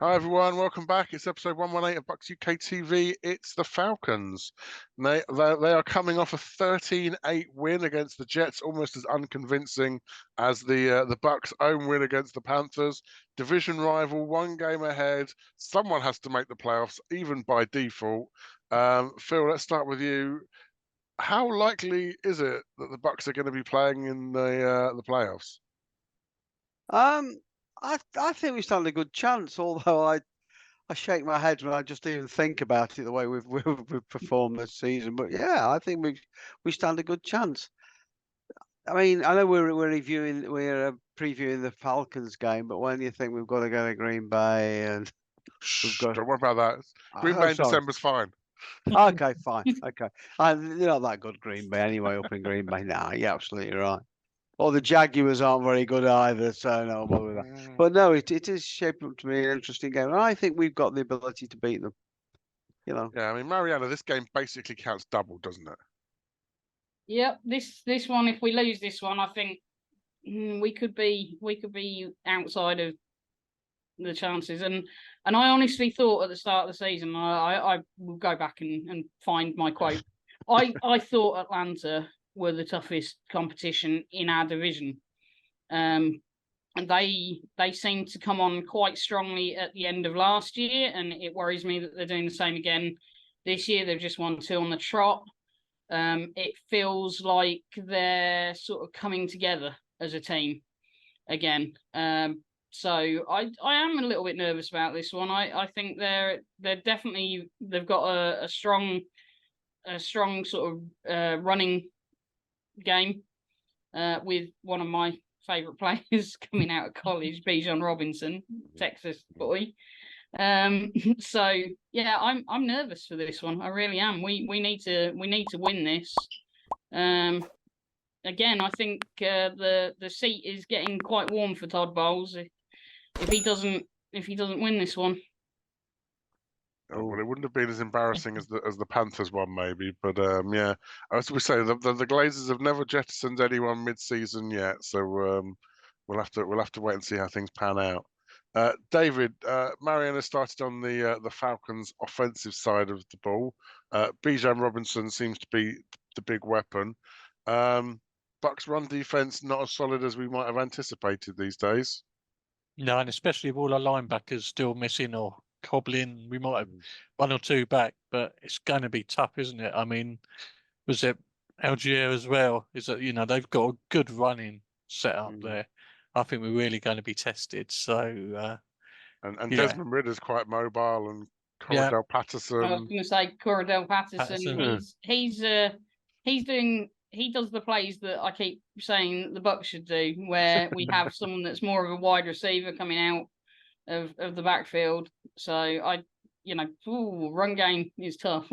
Hi everyone, welcome back. It's episode 118 of Bucs UK TV. It's the Falcons. They are coming off a 13-8 win against the Jets, almost as unconvincing as the Bucs' own win against the Panthers. Division rival, one game ahead. Someone has to make the playoffs, even by default. Phil, let's start with you. How likely is it that the Bucs are going to be playing in the playoffs? I think we stand a good chance, although I shake my head when I just even think about it, the way we've performed this season. But yeah, I think we stand a good chance. I mean, I know we're previewing the Falcons game, but when you think we've got to go to Green Bay and we've got Don't worry about that. Green Bay in sorry. December's fine. Okay, fine. Okay. You're not that good, Green Bay, anyway, up in Green Bay. Nah, you're absolutely right. Or the Jaguars aren't very good either, so no bother with that. But no, it is shaping up to be an interesting game. And I think we've got the ability to beat them. Yeah, I mean, Marianna, this game basically counts double, doesn't it? Yep, this one, if we lose this one, I think we could be outside of the chances. And I honestly thought at the start of the season, I will go back and find my quote. I thought Atlanta were the toughest competition in our division. And they seemed to come on quite strongly at the end of last year, and it worries me that they're doing the same again this year. They've just won 2 on the trot. It feels like they're sort of coming together as a team again. So I am a little bit nervous about this one. I think they're definitely, they've got a strong sort of running game with one of my favourite players coming out of college, Bijan Robinson, Texas boy. So yeah, I'm nervous for this one. I really am. We need to win this. Again, I think the seat is getting quite warm for Todd Bowles if he doesn't win this one. Oh, well, it wouldn't have been as embarrassing as the Panthers one, maybe, but yeah. As we say, the Glazers have never jettisoned anyone mid-season yet, so we'll have to wait and see how things pan out. David, Marianna started on the Falcons' offensive side of the ball. Bijan Robinson seems to be the big weapon. Bucs run defense not as solid as we might have anticipated these days. No, and especially if all our linebackers still missing or cobbling, we might have 1 or 2 back, but it's going to be tough, isn't it? I mean, was it Algier as well? Is that, they've got a good running setup there. I think we're really going to be tested. So, and Desmond Ridder's quite mobile, and Corradell Patterson. I was going to say Corradell Patterson. He does the plays that I keep saying the Bucs should do, where we have someone that's more of a wide receiver coming out of the backfield. So run game is tough.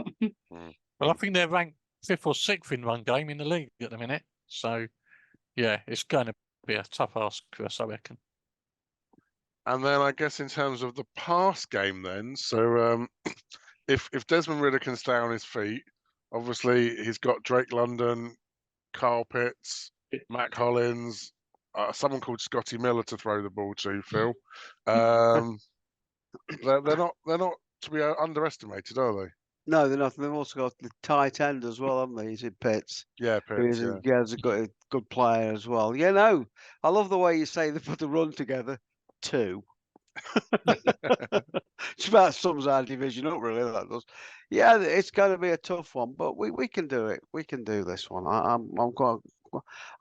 Well, I think they're ranked 5th or 6th in run game in the league at the minute. So yeah, it's going to be a tough ask for us, I reckon. And then I guess in terms of the pass game, then, so if Desmond Ridder can stay on his feet, obviously he's got Drake London, Kyle Pitts, Matt Collins, someone called Scotty Miller to throw the ball to. Phil, they're not to be underestimated, are they? No, they're not. They've also got the tight end as well, haven't they? He's in Pitts. Yeah, Pitts. He's a good player as well. Yeah, no, I love the way you say they put the run together. 2. It's about sums our division up, really. That does. Yeah, it's going to be a tough one, but we can do it. We can do this one. I'm quite.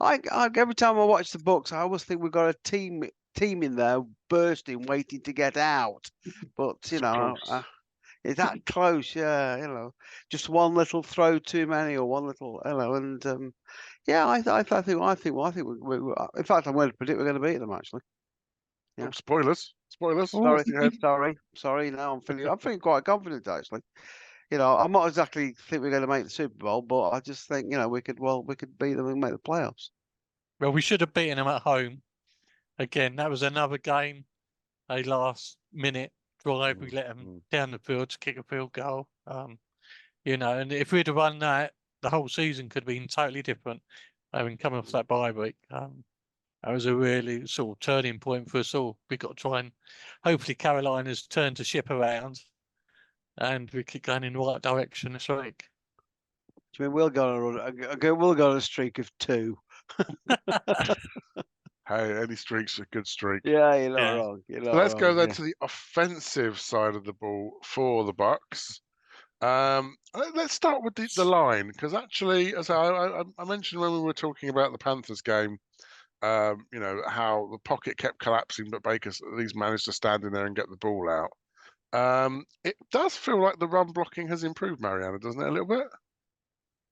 Every time I watch the Bucs, I always think we've got a team in there bursting, waiting to get out. But is that close? Yeah, just one little throw too many, or one little, and yeah, I think. In fact, I'm going to predict we're going to beat them actually. Yeah. Oh, spoilers. Sorry. Now I'm feeling quite confident actually. I'm not exactly think we're going to make the Super Bowl, but I just think we could beat them and make the playoffs. Well, we should have beaten them at home. Again, that was another game. A last minute drive, we let them down the field to kick a field goal. And if we'd have won that, the whole season could have been totally different. Having come off that bye week. That was a really sort of turning point for us all. We've got to try and hopefully Carolina's turned the ship around and we keep going in the right direction this week. I mean, we'll go on a streak of 2. Hey, any streak's a good streak. Yeah, you're not Yeah. wrong. You're not So let's go wrong, then yeah. to the offensive side of the ball for the Bucs. Let's start with the line, because actually, as I mentioned when we were talking about the Panthers game, you know, how the pocket kept collapsing, but Baker at least managed to stand in there and get the ball out. It does feel like the run blocking has improved, Marianna, doesn't it, a little bit?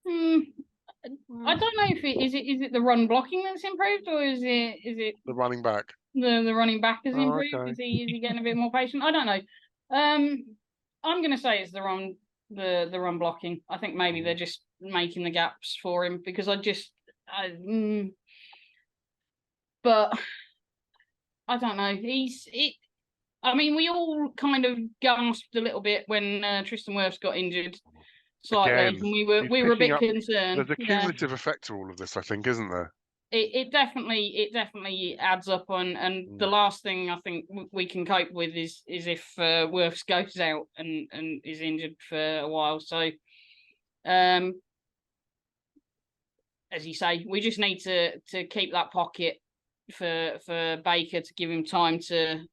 I don't know if is it the run blocking that's improved, or is it The running back. the running back has Oh, improved? okay. Is he getting a bit more patient? I don't know. I'm going to say it's the run blocking. I think maybe they're just making the gaps for him, because but I don't know. I mean, we all kind of gasped a little bit when Tristan Wirfs got injured slightly, Again, and we were a bit picking up- concerned. There's a cumulative effect to all of this, I think, isn't there? It definitely adds up on, and the last thing I think we can cope with is if Wirfs goes out and is injured for a while. So, as you say, we just need to keep that pocket for Baker to give him time to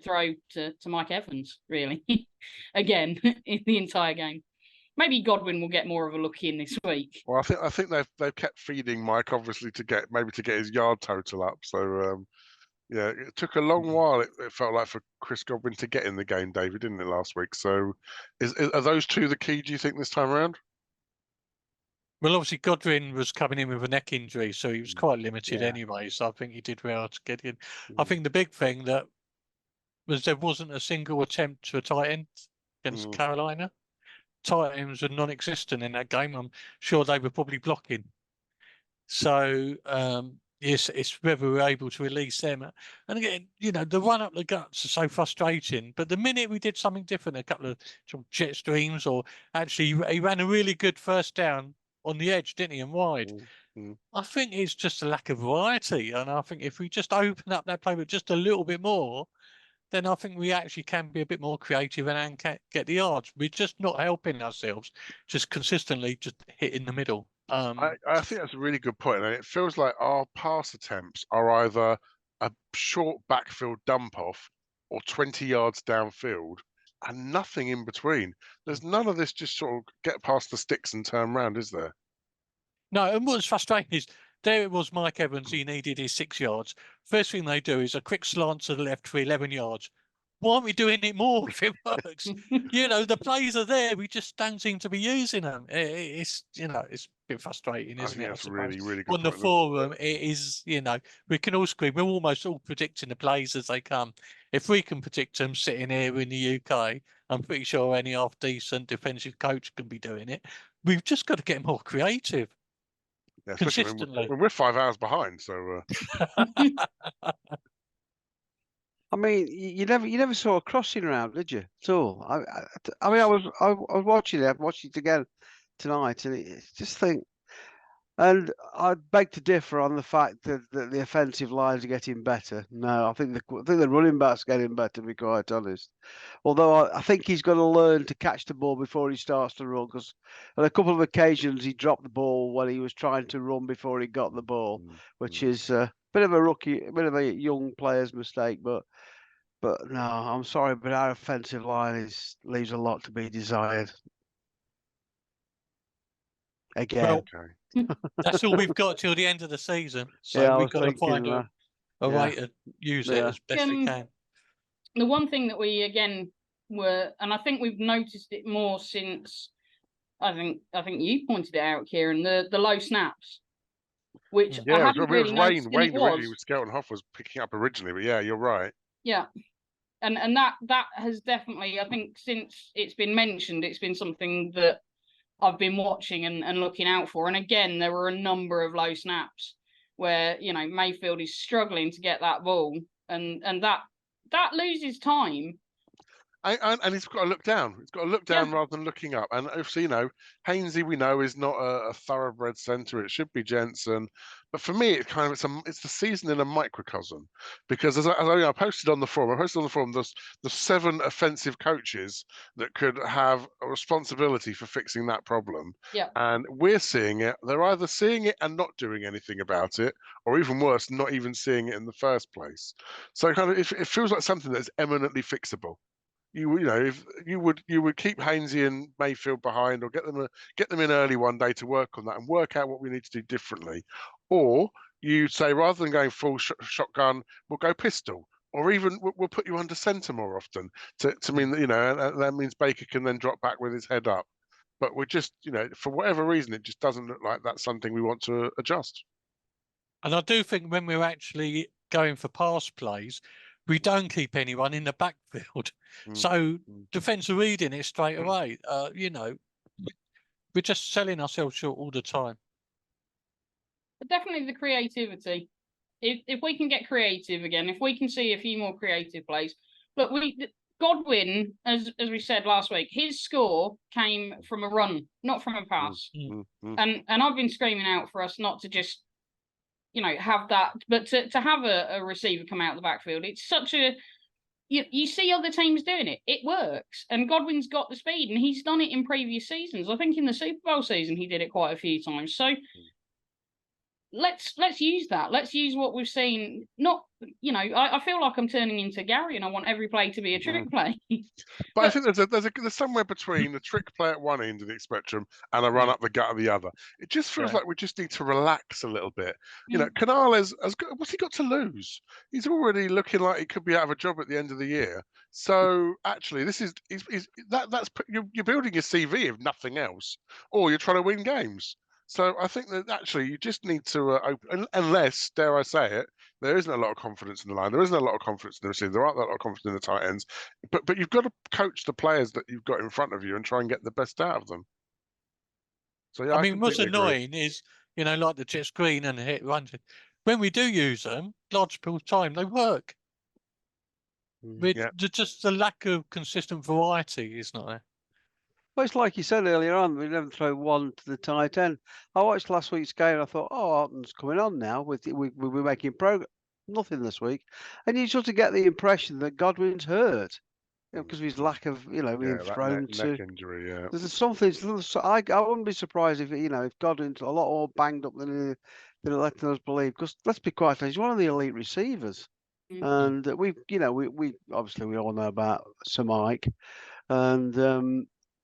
throw to Mike Evans, really, again in the entire game. Maybe Godwin will get more of a look in this week. Well, I think they've kept feeding Mike, obviously, to get his yard total up. So yeah, it took a long while. It felt like for Chris Godwin to get in the game, David, didn't it, last week? So are those two the key, do you think, this time around? Well, obviously Godwin was coming in with a neck injury, so he was quite limited Yeah. anyway. So I think he did well to get in. I think the big thing that was there wasn't a single attempt to a tight end against Carolina. Tight ends were non-existent in that game. I'm sure they were probably blocking. So yes, it's whether we're able to release them. And again, you know, the run up the guts are so frustrating. But the minute we did something different, a couple of sort of jet streams, or actually he ran a really good first down on the edge, didn't he, and wide. I think it's just a lack of variety. And I think if we just open up that playbook just a little bit more, then I think we actually can be a bit more creative and get the yards. We're just not helping ourselves, just consistently just hit in the middle. I think that's a really good point, and it feels like our pass attempts are either a short backfield dump off or 20 yards downfield, and nothing in between. There's none of this just sort of get past the sticks and turn around, is there? No, and what's frustrating is there it was Mike Evans, he needed his 6 yards. First thing they do is a quick slant to the left for 11 yards. Why aren't we doing it more if it works? You know, the plays are there, we just don't seem to be using them. It's, you know, it's a bit frustrating, I isn't think it? that's a really, really good On the point. forum, it is, you know, we can all scream. We're almost all predicting the plays as they come. If we can predict them sitting here in the UK, I'm pretty sure any half decent defensive coach can be doing it. We've just got to get more creative. Yeah, especially Consistently. when we're 5 hours behind. So I mean, you never saw a crossing round, did you? At all? I mean, I was watching it. I watched it again tonight, and it's just think. And I beg to differ on the fact that the offensive lines are getting better. No, I think the running back's getting better, to be quite honest. Although I think he's got to learn to catch the ball before he starts to run, because on a couple of occasions he dropped the ball when he was trying to run before he got the ball, which is a bit of a young player's mistake. But no, I'm sorry, but our offensive line leaves a lot to be desired. Again. Well, okay. that's all we've got till the end of the season. So Yeah, I we've was got to find thinking a way to use it as best we can. The one thing that we again were, and I think we've noticed it more since I think you pointed it out, Kieron, the low snaps, which I hadn't really noticed. Wayne originally with Skelton Hoff was picking up originally, but yeah, you're right. Yeah, and that has definitely, I think, since it's been mentioned, it's been something that I've been watching and looking out for. And again, there were a number of low snaps where, you know, Mayfield is struggling to get that ball, and that loses time. And he's got to look down. He's got to look down rather than looking up. And obviously, Hainsey, we know, is not a thoroughbred centre. It should be Jensen. But for me, it's the season in a microcosm, because as I posted on the forum, there's 7 offensive coaches that could have a responsibility for fixing that problem. Yeah. And we're seeing it. They're either seeing it and not doing anything about it, or even worse, not even seeing it in the first place. So it feels like something that's eminently fixable. If you would keep Hainsey and Mayfield behind, or get them in early one day to work on that and work out what we need to do differently, or you say rather than going full shotgun, we'll go pistol, or even we'll put you under centre more often to mean that and that means Baker can then drop back with his head up. But we're just for whatever reason it just doesn't look like that's something we want to adjust. And I do think when we're actually going for pass plays, we don't keep anyone in the backfield. So defence are reading it straight away. We're just selling ourselves short all the time. But definitely the creativity. If we can get creative again, if we can see a few more creative plays. Look, Godwin, as we said last week, his score came from a run, not from a pass. And I've been screaming out for us not to just have that, but to have a receiver come out of the backfield. It's such a you see other teams doing it. It works, and Godwin's got the speed, and he's done it in previous seasons. I think in the Super Bowl season he did it quite a few times. So let's use that. Let's use what we've seen. Not I feel like I'm turning into Gary, and I want every play to be a trick play. But I think there's somewhere between a trick play at one end of the spectrum and a run up the gut at the other. It just feels like we just need to relax a little bit. Canales what's he got to lose? He's already looking like he could be out of a job at the end of the year. So actually, that's you're building your CV if nothing else, or you're trying to win games. So I think that actually you just need to open, unless, dare I say it, there isn't a lot of confidence in the line. There isn't a lot of confidence in the receiver. There aren't a lot of confidence in the tight ends. But you've got to coach the players that you've got in front of you and try and get the best out of them. So yeah, I mean, what's annoying is, like the jet screen and the hit runs. When we do use them, large of time, they work. Just the lack of consistent variety is not there. Well, it's like you said earlier on, we never throw one to the tight end. I watched last week's game and I thought, Alton's coming on now. We're making progress. Nothing this week. And you sort of get the impression that Godwin's hurt because of his lack of, being thrown to. Neck injury, yeah. There's something. I wouldn't be surprised if Godwin's a lot more banged up than letting us believe. Because let's be quite honest, he's one of the elite receivers. And we obviously we all know about Sir Mike.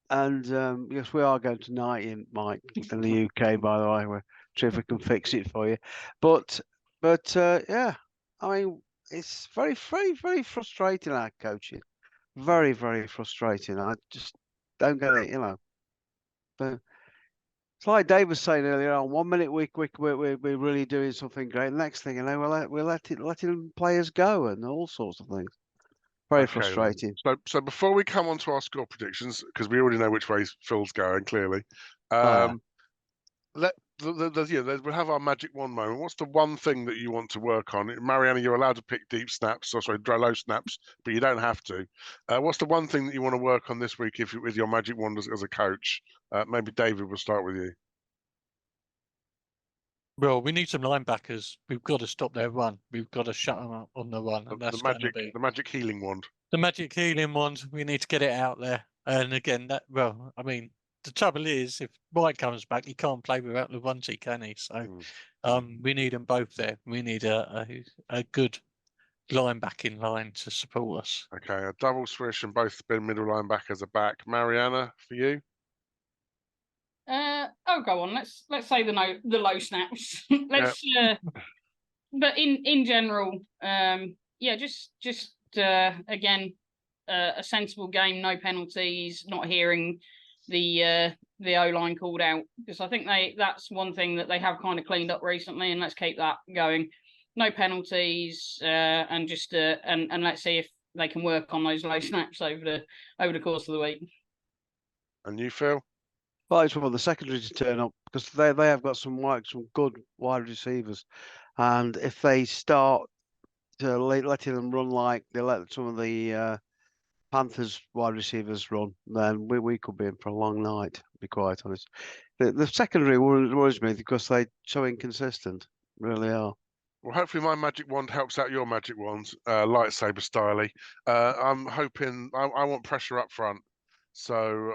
And yes, we are going to knight him, Mike, in the UK, by the way. We're see if we can fix it for you. But yeah, I mean, it's very, very, very frustrating, our coaching. Very, very frustrating. I just don't get it, But it's like Dave was saying earlier on. 1 minute we're really doing something great. The next thing we're letting players go and all sorts of things. Very frustrating. So before we come on to our score predictions, because we already know which way Phil's going, clearly, we'll have our magic wand moment. What's the one thing that you want to work on? Marianna, you're allowed to pick deep snaps, low snaps, but you don't have to. What's the one thing that you want to work on this week with your magic wand as a coach? Maybe David, we'll start with you. Well, we need some linebackers. We've got to stop their run. We've got to shut them up on the run. And that's the magic healing wand. The magic healing wand. We need to get it out there. And again, the trouble is, if Mike comes back, he can't play without Levante, can he? So we need them both there. We need a good linebacking line to support us. Okay, a double swish and both middle linebackers are back. Marianna, for you? Go on. Let's say the low snaps. But in general, just again, a sensible game, no penalties, not hearing the O-line called out, because I think that's one thing that they have kind of cleaned up recently, and let's keep that going. No penalties, and just and let's see if they can work on those low snaps over the course of the week. And you, Phil? Well, I just want the secondary to turn up, because they have got some good wide receivers, and if they start to letting them run like they let some of the Panthers wide receivers run, then we could be in for a long night, to be quite honest. The secondary worries me because they're so inconsistent, really are. Well, hopefully my magic wand helps out your magic wands, lightsaber styley. I'm hoping I want pressure up front. So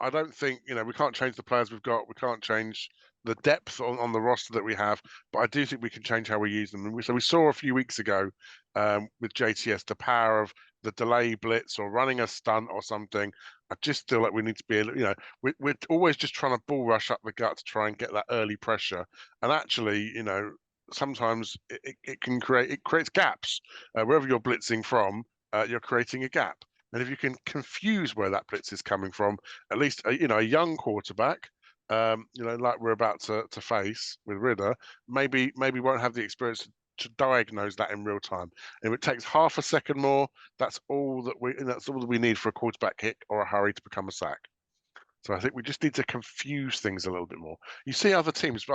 I don't think, we can't change the players we've got. We can't change the depth on the roster that we have, but I do think we can change how we use them. And so we saw a few weeks ago with JTS the power of the delay blitz or running a stunt or something. I just feel like we need to be, we're always just trying to bull rush up the gut to try and get that early pressure. And actually, sometimes it creates gaps wherever you're blitzing from. You're creating a gap, and if you can confuse where that blitz is coming from, at least a young quarterback, like we're about to face with Ridder, maybe won't have the experience to diagnose that in real time. And if it takes half a second more, that's all that we need for a quarterback hit or a hurry to become a sack. So I think we just need to confuse things a little bit more. You see other teams,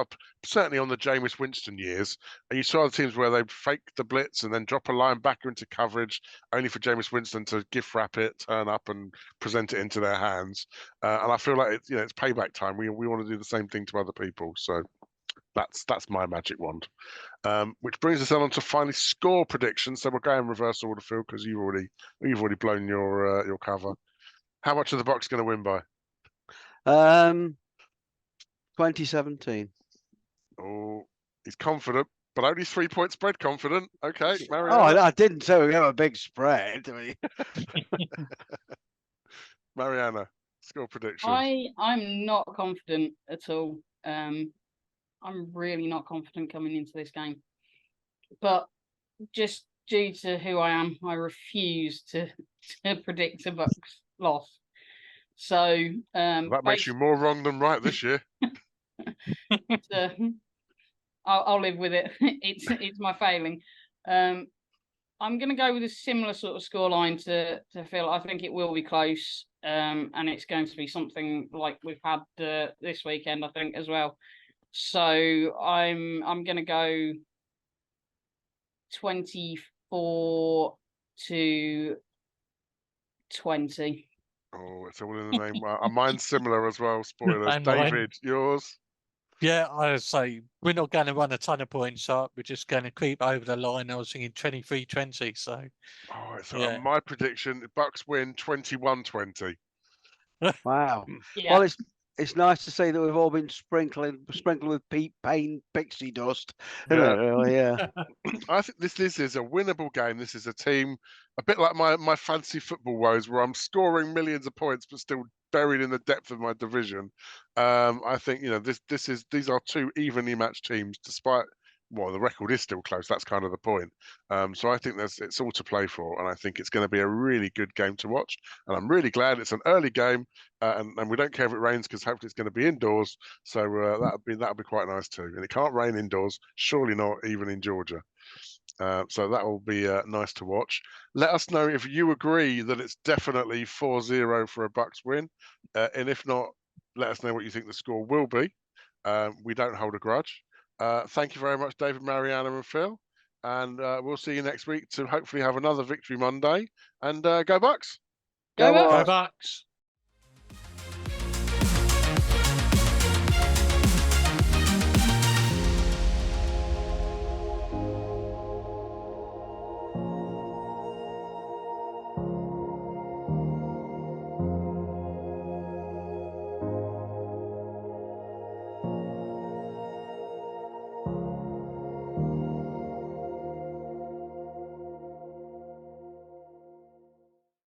certainly on the Jameis Winston years, and you saw other teams where they fake the blitz and then drop a linebacker into coverage, only for Jameis Winston to gift wrap it, turn up, and present it into their hands. And I feel like it's payback time. We want to do the same thing to other people. So that's my magic wand. Which brings us on to finally score predictions. So we'll go in reverse order, Phil, because you've already blown your cover. How much are the Bucs going to win by? 2017. Oh, he's confident, but only 3-point spread confident. Okay, Oh, Marianna. I didn't say we have a big spread. Marianna, score predictions. I'm not confident at all. I'm really not confident coming into this game. But just due to who I am, I refuse to predict a Bucs loss. So that makes you more wrong than right this year. I'll live with it. It's my failing. I'm going to go with a similar sort of scoreline to Phil. I think it will be close, and it's going to be something like we've had this weekend, I think, as well. So I'm going to go 24-20. Oh, it's all in the name. Mine's similar as well. Spoilers. And mine. David, yours? Yeah, I would say we're not going to run a ton of points up. We're just going to creep over the line. I was thinking 23-20. So, My prediction: Bucs win 21-20. Wow. Yeah. Well, it's nice to see that we've all been sprinkled with Pete Payne pixie dust. Isn't it, really? Yeah. I think this is a winnable game. This is a team, a bit like my fantasy football woes, where I'm scoring millions of points but still buried in the depth of my division. I think these are two evenly matched teams, despite the record is still close. That's kind of the point. So I think it's all to play for, and I think it's going to be a really good game to watch. And I'm really glad it's an early game, and we don't care if it rains because hopefully it's going to be indoors. So that'll be quite nice too. And it can't rain indoors, surely not even in Georgia. So that will be nice to watch. Let us know if you agree that it's definitely 4-0 for a Bucs win, and if not, let us know what you think the score will be. We don't hold a grudge. Thank you very much, David, Marianna, and Phil. And we'll see you next week to hopefully have another Victory Monday. And go Bucs! Go go Bucs! Bucs.